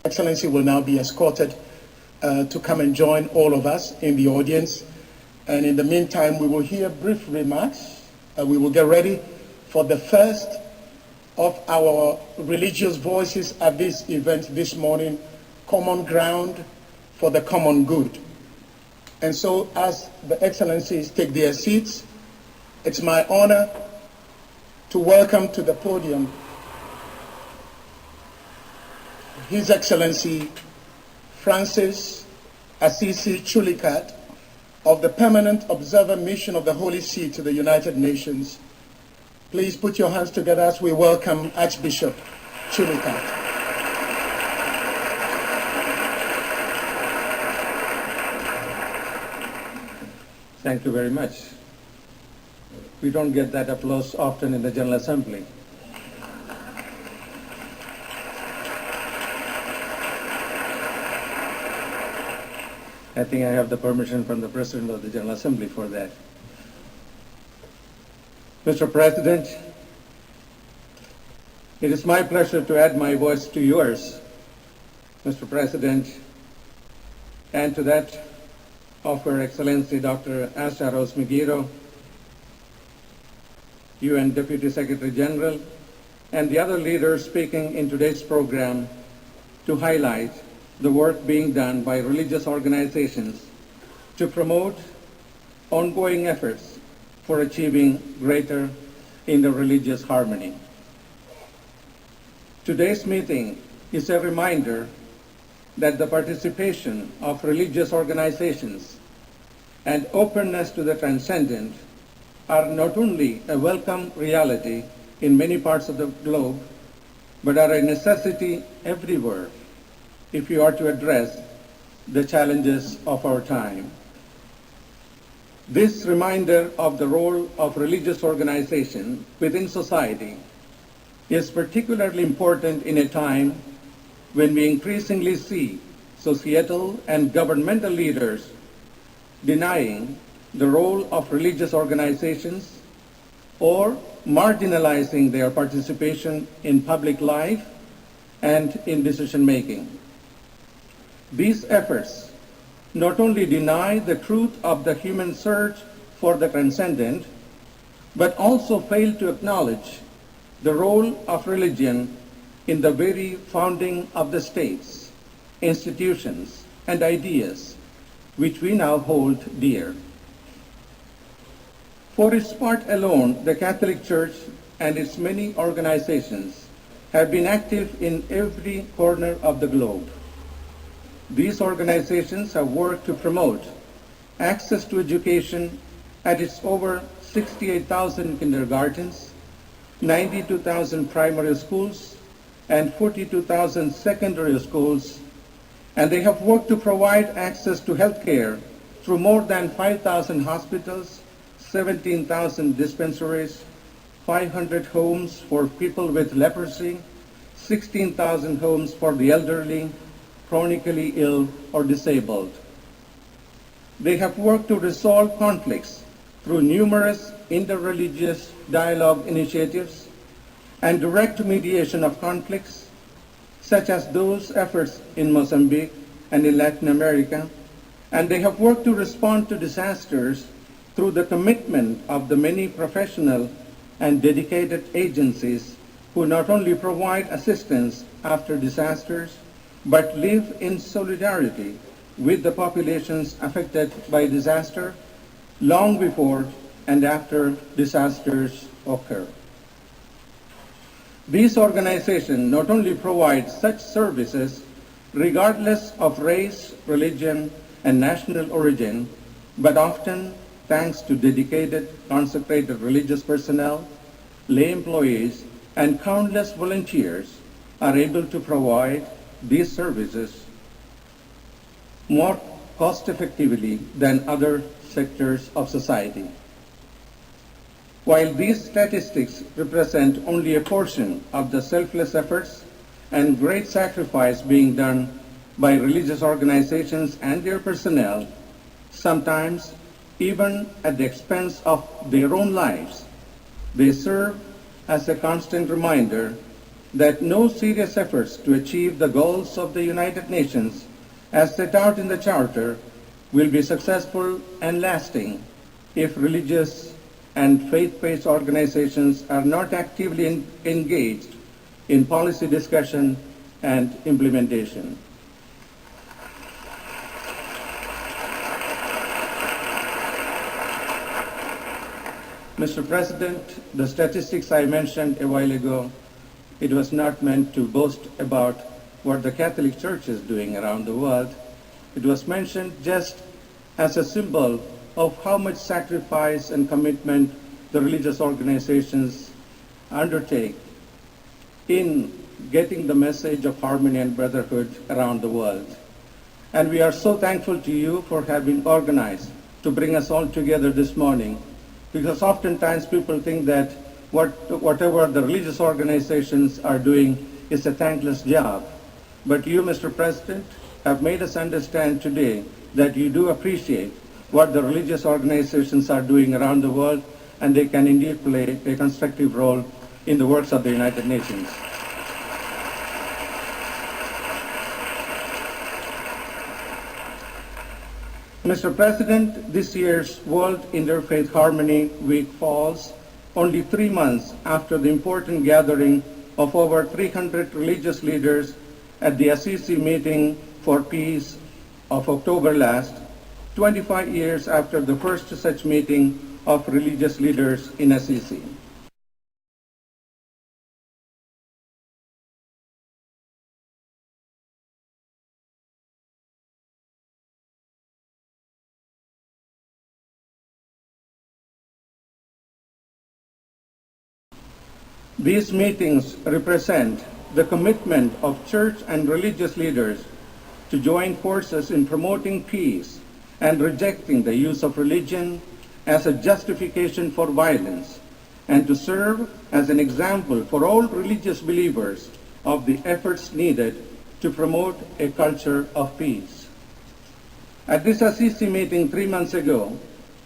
Excellency will now be escorted to come and join all of us in the audience. And in the meantime, we will hear brief remarks. We will get ready for the first of our religious voices at this event this morning, Common Ground for the Common Good. And so as the Excellencies take their seats, it's my honor to welcome to the podium His Excellency Francis Assisi Chulikat of the Permanent Observer Mission of the Holy See to the United Nations. Please put your hands together as we welcome Archbishop Chulikat. Thank you very much. We don't get that applause often in the General Assembly. I think I have the permission from the President of the General Assembly for that. Mr. President, it is my pleasure to add my voice to yours, Mr. President, and to that of Her Excellency Dr. Asha Rose Migiro, UN Deputy Secretary General, and the other leaders speaking in today's program to highlight the work being done by religious organizations to promote ongoing efforts for achieving greater interreligious harmony. Today's meeting is a reminder that the participation of religious organizations and openness to the transcendent are not only a welcome reality in many parts of the globe, but are a necessity everywhere if you are to address the challenges of our time. This reminder of the role of religious organization within society is particularly important in a time when we increasingly see societal and governmental leaders denying the role of religious organizations or marginalizing their participation in public life and in decision-making. These efforts not only deny the truth of the human search for the transcendent, but also fail to acknowledge the role of religion in the very founding of the states, institutions, and ideas which we now hold dear. For its part alone, the Catholic Church and its many organizations have been active in every corner of the globe. These organizations have worked to promote access to education at its over 68,000 kindergartens, 92,000 primary schools, and 42,000 secondary schools, and they have worked to provide access to health care through more than 5,000 hospitals, 17,000 dispensaries, 500 homes for people with leprosy, 16,000 homes for the elderly, chronically ill or disabled. They have worked to resolve conflicts through numerous interreligious dialogue initiatives and direct mediation of conflicts, such as those efforts in Mozambique and in Latin America, and they have worked to respond to disasters through the commitment of the many professional and dedicated agencies who not only provide assistance after disasters, but live in solidarity with the populations affected by disaster long before and after disasters occur. These organizations not only provide such services regardless of race, religion, and national origin, but often, thanks to dedicated, consecrated religious personnel, lay employees, and countless volunteers, are able to provide these services more cost-effectively than other sectors of society. While these statistics represent only a portion of the selfless efforts and great sacrifice being done by religious organizations and their personnel, sometimes even at the expense of their own lives, they serve as a constant reminder that no serious efforts to achieve the goals of the United Nations as set out in the Charter will be successful and lasting if religious and faith-based organizations are not actively engaged in policy discussion and implementation. Mr. President, the statistics I mentioned a while ago, it was not meant to boast about what the Catholic Church is doing around the world. It was mentioned just as a symbol of how much sacrifice and commitment the religious organizations undertake in getting the message of harmony and brotherhood around the world. And we are so thankful to you for having organized to bring us all together this morning, because oftentimes people think that whatever the religious organizations are doing is a thankless job. But you, Mr. President, have made us understand today that you do appreciate what the religious organizations are doing around the world, and they can indeed play a constructive role in the works of the United Nations. Mr. President, this year's World Interfaith Harmony Week falls only 3 months after the important gathering of over 300 religious leaders at the Assisi Meeting for Peace of October last, 25 years after the first such meeting of religious leaders in Assisi. These meetings represent the commitment of church and religious leaders to join forces in promoting peace and rejecting the use of religion as a justification for violence, and to serve as an example for all religious believers of the efforts needed to promote a culture of peace. At this Assisi meeting 3 months ago,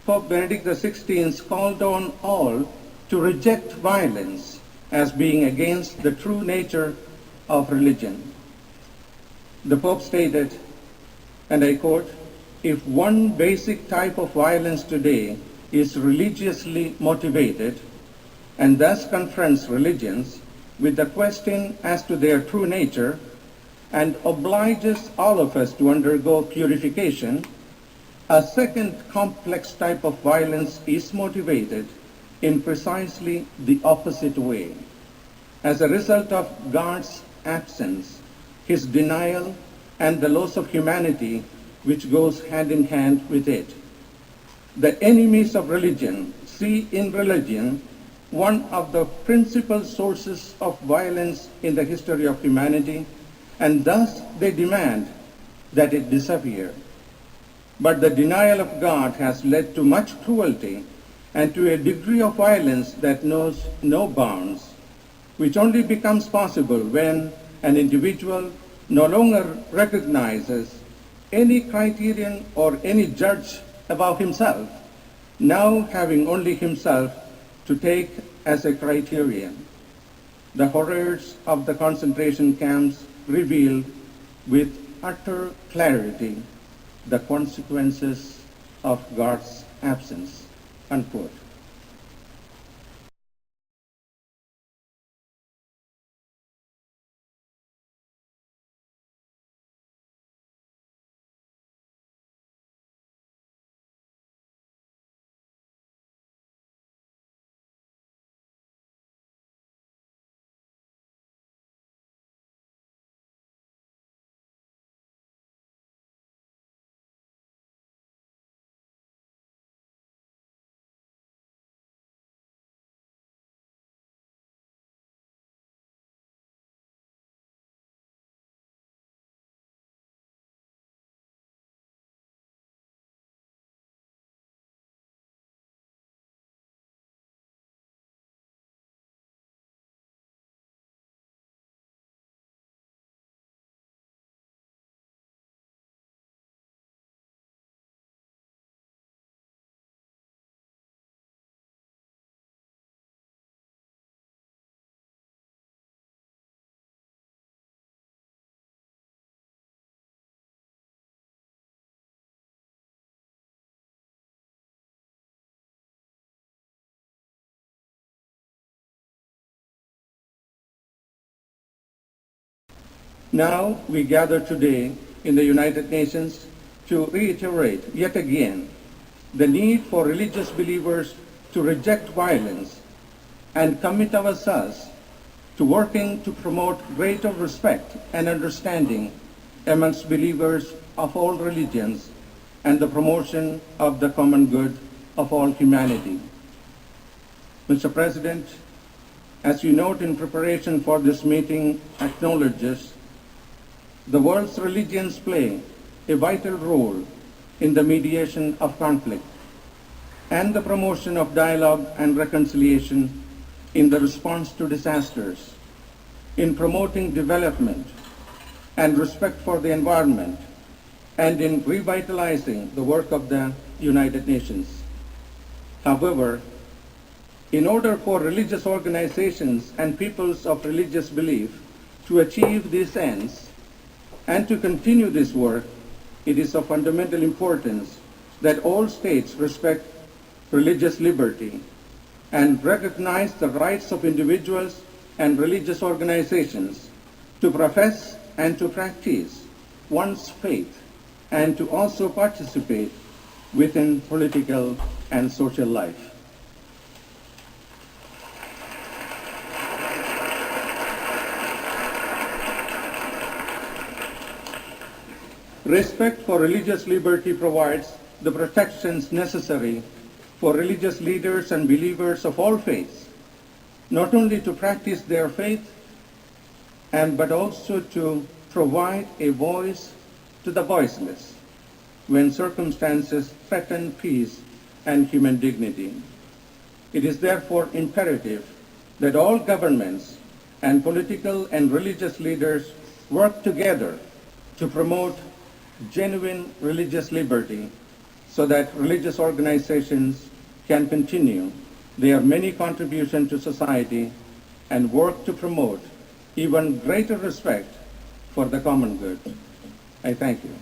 Pope Benedict XVI called on all to reject violence as being against the true nature of religion. The Pope stated, and I quote, "If one basic type of violence today is religiously motivated and thus confronts religions with the question as to their true nature and obliges all of us to undergo purification, a second complex type of violence is motivated in precisely the opposite way, as a result of God's absence, his denial, and the loss of humanity which goes hand in hand with it. The enemies of religion see in religion one of the principal sources of violence in the history of humanity, and thus they demand that it disappear. But the denial of God has led to much cruelty and to a degree of violence that knows no bounds, which only becomes possible when an individual no longer recognizes any criterion or any judge above himself, now having only himself to take as a criterion. The horrors of the concentration camps reveal with utter clarity the consequences of God's absence." Unquote. Now we gather today in the United Nations to reiterate yet again the need for religious believers to reject violence and commit ourselves to working to promote greater respect and understanding amongst believers of all religions and the promotion of the common good of all humanity. Mr. President, as you note in preparation for this meeting acknowledges, the world's religions play a vital role in the mediation of conflict and the promotion of dialogue and reconciliation in the response to disasters, in promoting development and respect for the environment, and in revitalizing the work of the United Nations. However, in order for religious organizations and peoples of religious belief to achieve these ends and to continue this work, it is of fundamental importance that all states respect religious liberty and recognize the rights of individuals and religious organizations to profess and to practice one's faith and to also participate within political and social life. Respect for religious liberty provides the protections necessary for religious leaders and believers of all faiths, not only to practice their faith, but also to provide a voice to the voiceless when circumstances threaten peace and human dignity. It is therefore imperative that all governments and political and religious leaders work together to promote genuine religious liberty so that religious organizations can continue their many contributions to society and work to promote even greater respect for the common good. I thank you.